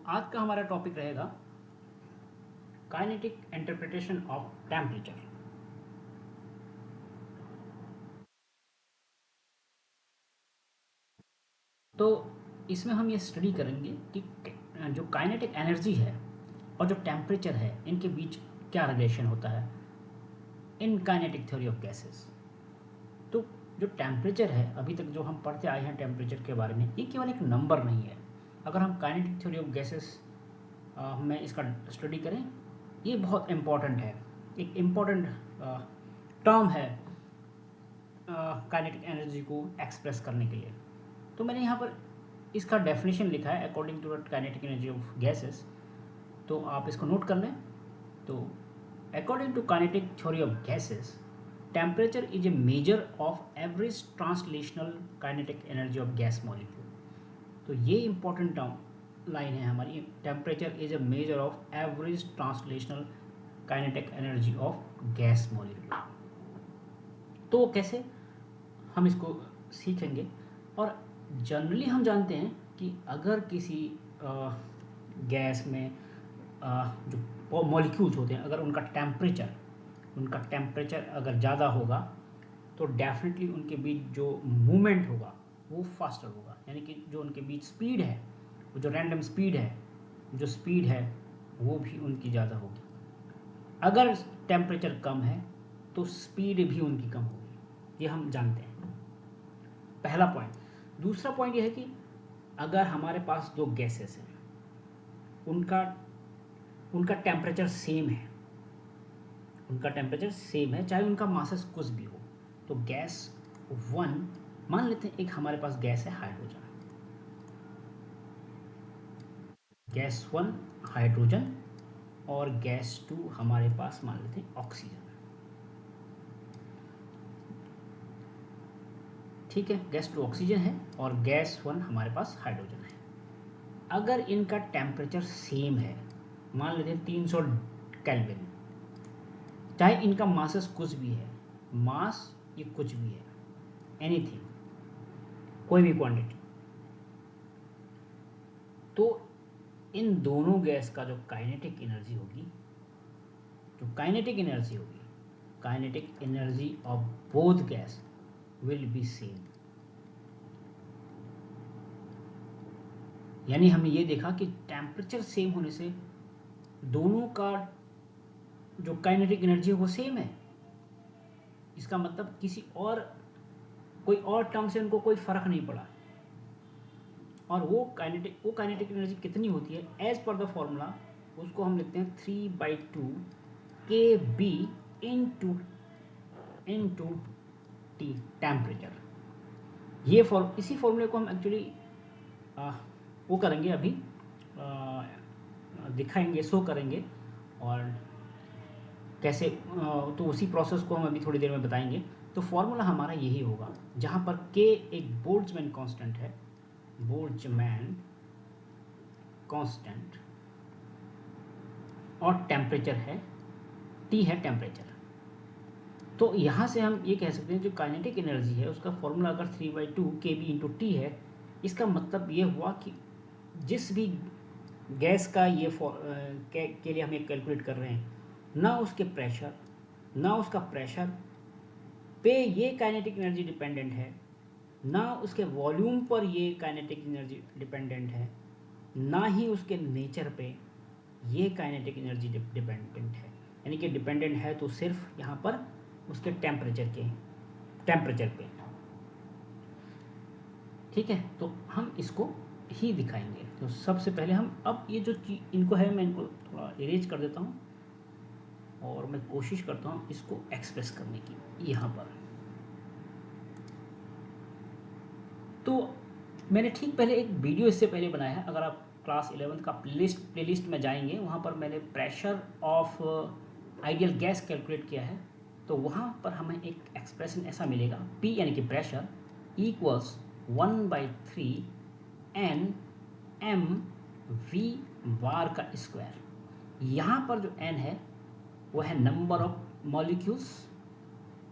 आज का हमारा टॉपिक रहेगा काइनेटिक इंटरप्रिटेशन ऑफ टेम्परेचर। तो इसमें हम ये स्टडी करेंगे कि जो काइनेटिक एनर्जी है और जो टेम्परेचर है इनके बीच क्या रिलेशन होता है in kinetic theory of gases. तो जो टेम्परेचर है, अभी तक जो हम पढ़ते आए हैं टेम्परेचर के बारे में, ये केवल एक नंबर नहीं है। अगर हम काइनेटिक थ्योरी ऑफ गैसेस में इसका स्टडी करें, ये बहुत इम्पॉर्टेंट है, एक इम्पॉर्टेंट टर्म है काइनेटिक एनर्जी को एक्सप्रेस करने के लिए। तो मैंने यहाँ पर इसका डेफिनेशन लिखा है according to the kinetic energy of gases, तो आप इसको नोट कर लें। तो according to kinetic theory of gases, temperature is a measure of average translational kinetic energy of gas molecule. तो ये इंपॉर्टेंट लाइन है हमारी, temperature is a measure of average translational kinetic energy of gas molecule. तो कैसे हम इसको सीखेंगे। और जनरली हम जानते हैं कि अगर किसी गैस में जो मॉलिक्यूल्स होते हैं, अगर उनका टेम्परेचर अगर ज़्यादा होगा तो डेफिनेटली उनके बीच जो मूवमेंट होगा वो फास्टर होगा, यानी कि जो उनके बीच स्पीड है, वो जो रैंडम स्पीड है वो भी उनकी ज़्यादा होगी। अगर टेम्परेचर कम है तो स्पीड भी उनकी कम होगी, ये हम जानते हैं, पहला पॉइंट। दूसरा पॉइंट ये है कि अगर हमारे पास दो गैसेस हैं, उनका टेम्परेचर सेम है, चाहे उनका मासेस कुछ भी हो। तो गैस वन, मान लेते हैं एक हमारे पास गैस है हाइड्रोजन, गैस वन हाइड्रोजन, और गैस टू हमारे पास मान लेते हैं ऑक्सीजन। ठीक है, गैस टू ऑक्सीजन है और गैस वन हमारे पास हाइड्रोजन है। अगर इनका टेम्परेचर सेम है, मान लेते हैं 300 केल्विन, चाहे इनका मासेस कुछ भी है, मास ये कुछ भी है, एनीथिंग, कोई भी क्वांटिटी, तो इन दोनों गैस का जो काइनेटिक एनर्जी होगी, kinetic energy of both gas will be same. यानी हमने ये देखा कि टेम्परेचर सेम होने से दोनों का जो काइनेटिक एनर्जी है वो सेम है। इसका मतलब कोई और टर्म से उनको कोई फर्क नहीं पड़ा। और वो काइनेटिक एनर्जी कितनी होती है, एज पर द फॉर्मूला उसको हम लिखते हैं 3/2 KB इनटू T टेम्परेचर। इसी फॉर्मूले को हम एक्चुअली वो करेंगे, अभी दिखाएंगे, शो करेंगे, और कैसे, तो उसी प्रोसेस को हम अभी थोड़ी देर में बताएंगे। तो फॉर्मूला हमारा यही होगा, जहाँ पर K एक बोल्ट्जमैन कांस्टेंट है, और टेम्परेचर है, T है टेम्परेचर। तो यहाँ से हम ये कह सकते हैं जो काइनेटिक एनर्जी है उसका फॉर्मूला अगर 3/2 KB इंटू T है, इसका मतलब ये हुआ कि जिस भी गैस का ये के लिए हम ये कैलकुलेट कर रहे हैं, ना उसका प्रेशर पे ये काइनेटिक एनर्जी डिपेंडेंट है, ना उसके वॉल्यूम पर ये काइनेटिक एनर्जी डिपेंडेंट है, ना ही उसके नेचर पे ये काइनेटिक एनर्जी डिपेंडेंट है। यानी कि डिपेंडेंट है तो सिर्फ यहाँ पर उसके टेम्परेचर पे। ठीक है, तो हम इसको ही दिखाएंगे। तो सबसे पहले हम अब ये जो चीज इनको है, मैं इनको थोड़ा इरेज कर देता हूँ और मैं कोशिश करता हूँ इसको एक्सप्रेस करने की यहाँ पर। तो मैंने ठीक पहले एक वीडियो इससे पहले बनाया है, अगर आप क्लास 11 का प्लेलिस्ट में जाएंगे, वहाँ पर मैंने pressure of ideal gas calculate किया है। तो वहाँ पर हमें एक एक्सप्रेशन ऐसा मिलेगा, P यानी कि प्रेशर इक्वल्स 1/3 NmV बार का स्क्वायर। यहाँ पर जो n है वो है नंबर ऑफ मॉलिक्यूल्स,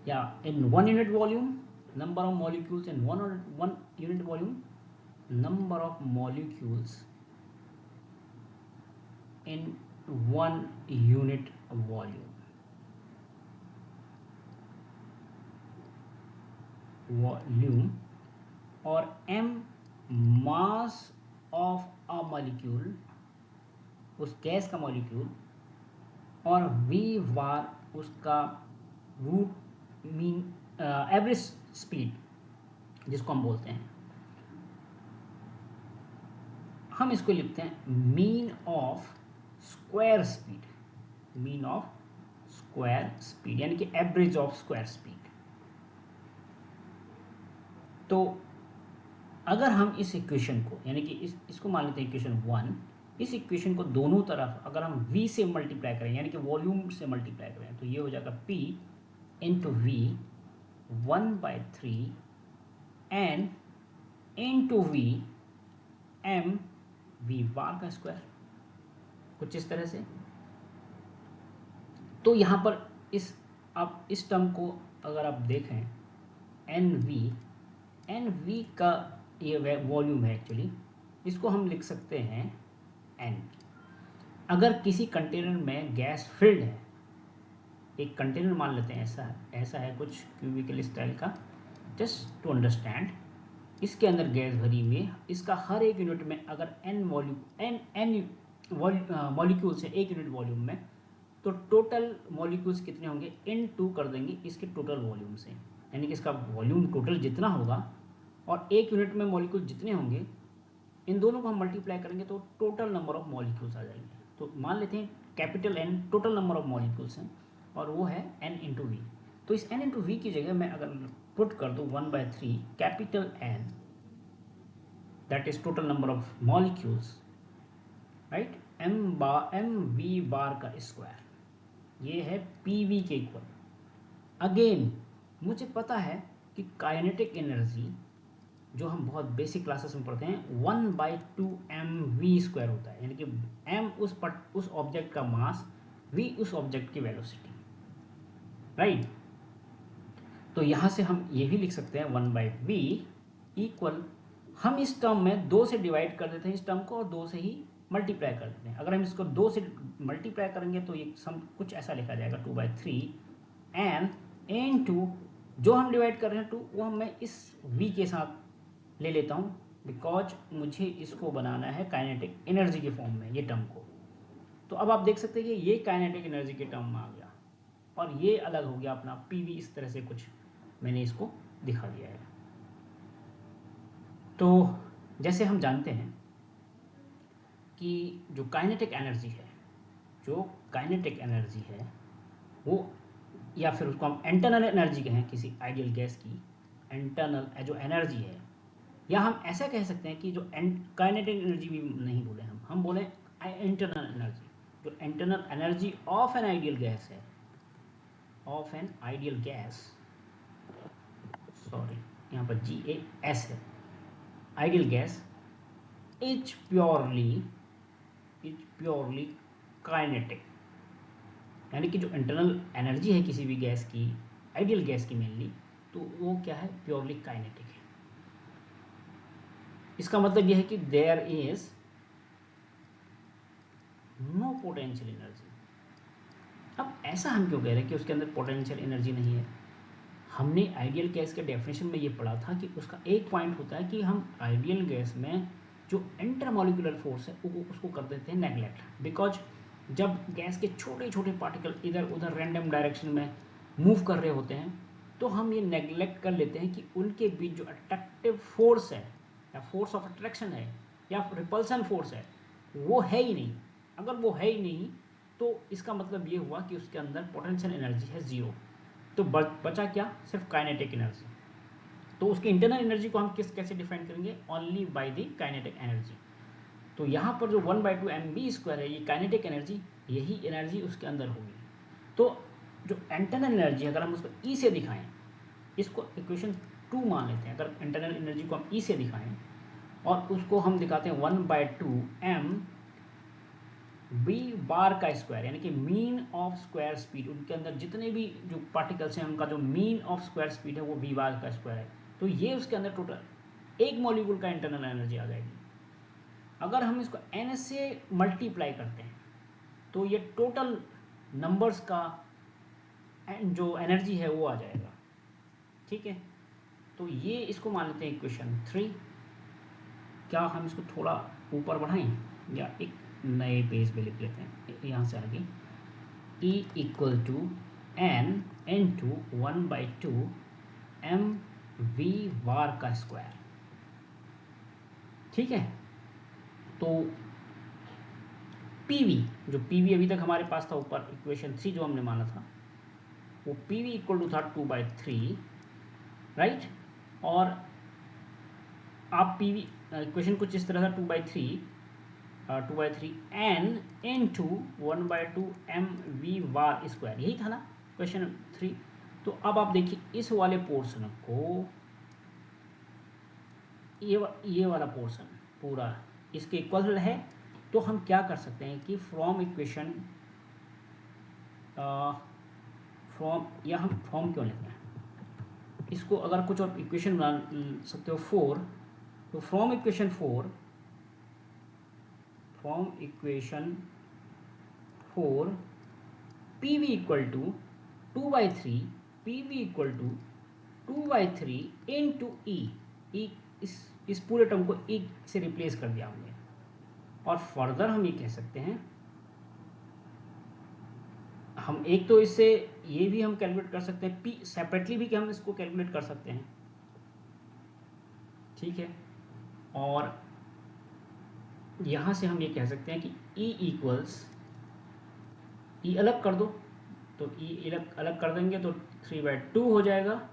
या इन 1 unit volume, number of molecules in 1 unit volume, number of molecules in 1 unit volume और m mass of a molecule, उस गैस का मॉलिक्यूल, और v बार उसका रूट मीन एवरेज स्पीड जिसको हम बोलते हैं, हम इसको लिखते हैं mean of square speed, mean of square speed यानी कि एवरेज ऑफ स्क्वायर स्पीड। तो अगर हम इस इक्वेशन को यानी कि इसको मान लेते हैं इक्वेशन 1, इस इक्वेशन को दोनों तरफ अगर हम v से मल्टीप्लाई करें यानी कि वॉल्यूम से मल्टीप्लाई करें तो ये हो जाएगा p into V 1/3 N into V M V bar का स्क्वायर, कुछ इस तरह से। तो यहाँ पर आप इस टर्म को अगर आप देखें एन वी का ये वॉल्यूम है एक्चुअली, इसको हम लिख सकते हैं एन। अगर किसी कंटेनर में गैस फिल्ड है, एक कंटेनर मान लेते हैं ऐसा है कुछ क्यूबिकल स्टाइल का, जस्ट टू अंडरस्टैंड, इसके अंदर गैस भरी हुई है, इसका हर एक यूनिट में अगर एन मॉलिक्यूल्स है एक यूनिट वॉल्यूम में, तो टोटल मॉलिक्यूल्स कितने होंगे, n2 कर देंगे इसके टोटल वॉल्यूम से, यानी कि इसका वॉल्यूम टोटल जितना होगा और एक यूनिट में मॉलिक्यूल जितने होंगे, इन दोनों को हम मल्टीप्लाई करेंगे तो टोटल नंबर ऑफ मॉलिक्यूल्स आ जाएंगे। तो मान लेते हैं capital N total number of molecules हैं और वो है n इंटू वी। तो इस n इंटू वी की जगह मैं अगर पुट कर दूँ 1/3 capital N, that is total number of molecules, right, M V bar का स्क्वायर, ये है पी वी के इक्वल। अगेन मुझे पता है कि काइनेटिक एनर्जी जो हम बहुत बेसिक क्लासेस में पढ़ते हैं 1/2 mv² होता है, यानी कि m उस ऑब्जेक्ट का मास, v उस ऑब्जेक्ट की वेलोसिटी, राइट। तो यहाँ से हम ये भी लिख सकते हैं 1/v इक्वल, हम इस टर्म में 2 से डिवाइड कर देते हैं इस टर्म को और 2 से ही मल्टीप्लाई कर देते हैं। अगर हम इसको 2 से मल्टीप्लाई करेंगे तो ये सम कुछ ऐसा लिखा जाएगा 2/3 एन इनटू जो हम डिवाइड कर रहे हैं 2 वो मैं इस v के साथ ले लेता हूँ, बिकॉज मुझे इसको बनाना है काइनेटिक एनर्जी के फॉर्म में ये टर्म को। तो अब आप देख सकते हैं कि ये काइनेटिक एनर्जी के टर्म में आ गया और ये अलग हो गया अपना पीवी, इस तरह से कुछ मैंने इसको दिखा दिया है। तो जैसे हम जानते हैं कि जो काइनेटिक एनर्जी है वो, या फिर उसको हम इंटरनल एनर्जी कहें किसी आइडियल गैस की इंटरनल जो एनर्जी है, या हम ऐसा कह सकते हैं कि जो काइनेटिक एनर्जी भी नहीं बोले हम बोले इंटरनल एनर्जी, जो internal energy of an ideal gas है, of an ideal gas, sorry यहाँ पर GAS है, ideal gas is purely kinetic, यानी कि जो इंटरनल एनर्जी है किसी भी गैस की, आइडियल गैस की मेनली, तो वो क्या है, प्योरली काइनेटिक है। इसका मतलब यह है कि there is no potential energy. अब ऐसा हम क्यों कह रहे हैं कि उसके अंदर पोटेंशियल एनर्जी नहीं है? हमने आइडियल गैस के डेफिनेशन में ये पढ़ा था कि उसका एक पॉइंट होता है कि हम आइडियल गैस में जो इंटरमॉलिक्यूलर फोर्स है उसको कर देते हैं नेगलेक्ट, बिकॉज जब गैस के छोटे छोटे पार्टिकल इधर उधर रैंडम डायरेक्शन में मूव कर रहे होते हैं तो हम ये नेगलेक्ट कर लेते हैं कि उनके बीच जो अट्रैक्टिव फोर्स है या फोर्स ऑफ अट्रैक्शन है या रिपल्सन फोर्स है वो है ही नहीं। अगर वो है ही नहीं तो इसका मतलब ये हुआ कि उसके अंदर पोटेंशियल एनर्जी है ज़ीरो। तो बचा क्या, सिर्फ काइनेटिक एनर्जी। तो उसकी इंटरनल एनर्जी को हम कैसे डिफाइन करेंगे, only by the kinetic energy. तो यहाँ पर जो 1/2 mv² है ये काइनेटिक एनर्जी, यही एनर्जी उसके अंदर होगी। तो जो इंटरनल एनर्जी अगर हम उसको ई से दिखाएं, इसको इक्वेशन 2 मान लेते हैं, अगर इंटरनल एनर्जी को हम ई से दिखाएं और उसको हम दिखाते हैं 1/2 m v बार का स्क्वायर, यानी कि मीन ऑफ स्क्वायर स्पीड, उनके अंदर जितने भी जो पार्टिकल्स हैं उनका जो मीन ऑफ स्क्वायर स्पीड है वो v बार का स्क्वायर है। तो ये उसके अंदर टोटल एक मॉलिक्यूल का इंटरनल एनर्जी आ जाएगी। अगर हम इसको n से मल्टीप्लाई करते हैं तो ये टोटल नंबर्स का जो एनर्जी है वो आ जाएगा। ठीक है, तो ये इसको मान लेते हैं इक्वेशन 3। क्या हम इसको थोड़ा ऊपर बढ़ाएं या एक नए पेज पे लिख लेते हैं, यहाँ से आगे E equal to N into 1/2 M we bar का स्क्वायर। ठीक है, तो PV, जो PV अभी तक हमारे पास था ऊपर इक्वेशन 3 जो हमने माना था, वो PV इक्वल टू था 2/3, राइट। और आप PV इक्वेशन कुछ इस तरह था 2/3 n into 1/2 M we bar square, यही था ना क्वेश्चन 3। तो अब आप देखिए इस वाले पोर्शन को, ये वाला पोर्शन पूरा इसके इक्वल है। तो हम क्या कर सकते हैं कि फ्रॉम इक्वेशन या हम फ्रॉम क्यों लिखते हैं इसको, अगर कुछ और इक्वेशन बना सकते हो 4, तो from equation 4 PV equal to 2/3 PV equal to 2/3 into E, इस पूरे टर्म को ई से रिप्लेस कर दिया हमने। और फर्दर हम ये कह सकते हैं, हम एक तो इससे ये भी हम कैलकुलेट कर सकते हैं, पी सेपरेटली भी कि हम इसको कैलकुलेट कर सकते हैं। ठीक है, और यहाँ से हम ये कह सकते हैं कि E इक्वल्स, E अलग कर दो, तो E अलग कर देंगे तो 3/2 हो जाएगा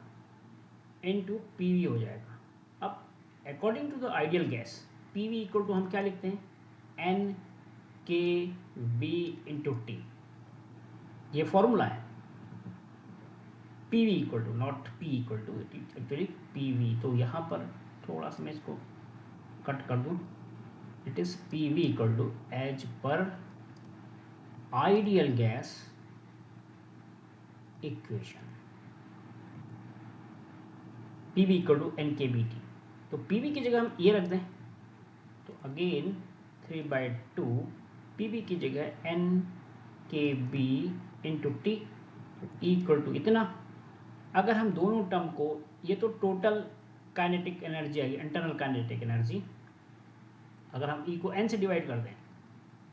इंटू PV हो जाएगा। अब according to the ideal gas PV equal to हम क्या लिखते हैं, NkB इंटू T, ये फॉर्मूला है। PV equal to, not P equal to, actually PV। तो यहाँ पर थोड़ा सा मैं इसको कट कर दूँ, it is PV equal to as per ideal gas equation, PV equal to NkBT। तो PV की जगह हम ये रख दें, तो अगेन 3/2 PV की जगह NkB into T equal to इतना। अगर हम दोनों टर्म को, ये तो टोटल काइनेटिक एनर्जी आएगी, इंटरनल काइनेटिक एनर्जी, अगर हम E को N से डिवाइड कर दें,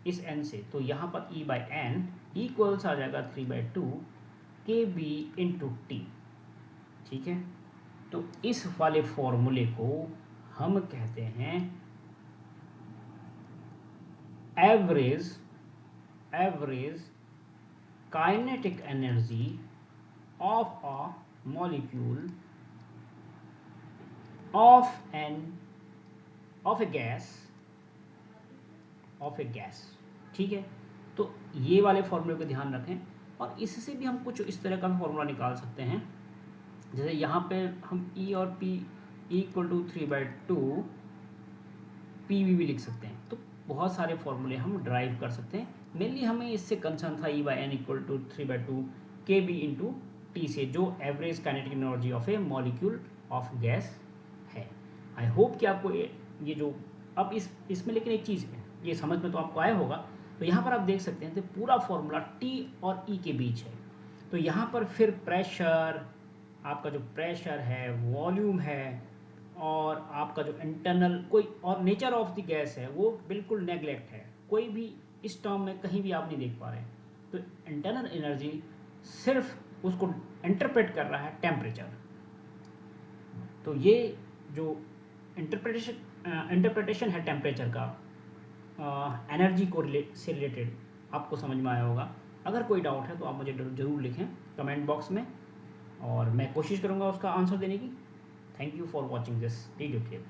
इस N से, तो यहाँ पर E/N इक्वल्स आ जाएगा 3/2 KB इंटू T। ठीक है, तो इस वाले फॉर्मूले को हम कहते हैं average kinetic energy of a molecule of A gas. ठीक है, तो ये वाले फॉर्मूले को ध्यान रखें, और इससे भी हम कुछ इस तरह का फॉर्मूला निकाल सकते हैं, जैसे यहाँ पे हम E और P इक्वल टू 3/2 PV भी लिख सकते हैं। तो बहुत सारे फॉर्मूले हम ड्राइव कर सकते हैं। मेनली हमें इससे कंसर्न था E/N equal to 3/2 KB into T से, जो average kinetic energy of a molecule of gas है। आई होप कि आपको ये जो अब इसमें लेकिन एक चीज़ है, ये समझ में तो आपको आया होगा। तो यहाँ पर आप देख सकते हैं तो पूरा फॉर्मूला T और E के बीच है। तो यहाँ पर फिर प्रेशर, आपका जो प्रेशर है, वॉल्यूम है, और आपका जो इंटरनल कोई और नेचर ऑफ द गैस है, वो बिल्कुल नेग्लेक्ट है। कोई भी इस टर्म में कहीं भी आप नहीं देख पा रहे हैं। तो इंटरनल एनर्जी सिर्फ उसको इंटरप्रेट कर रहा है टेम्परेचर। तो ये जो इंटरप्रिटेशन है टेम्परेचर का एनर्जी को से रिलेटेड, आपको समझ में आया होगा। अगर कोई डाउट है तो आप मुझे ज़रूर लिखें कमेंट बॉक्स में, और मैं कोशिश करूँगा उसका आंसर देने की। Thank you for watching this video clip.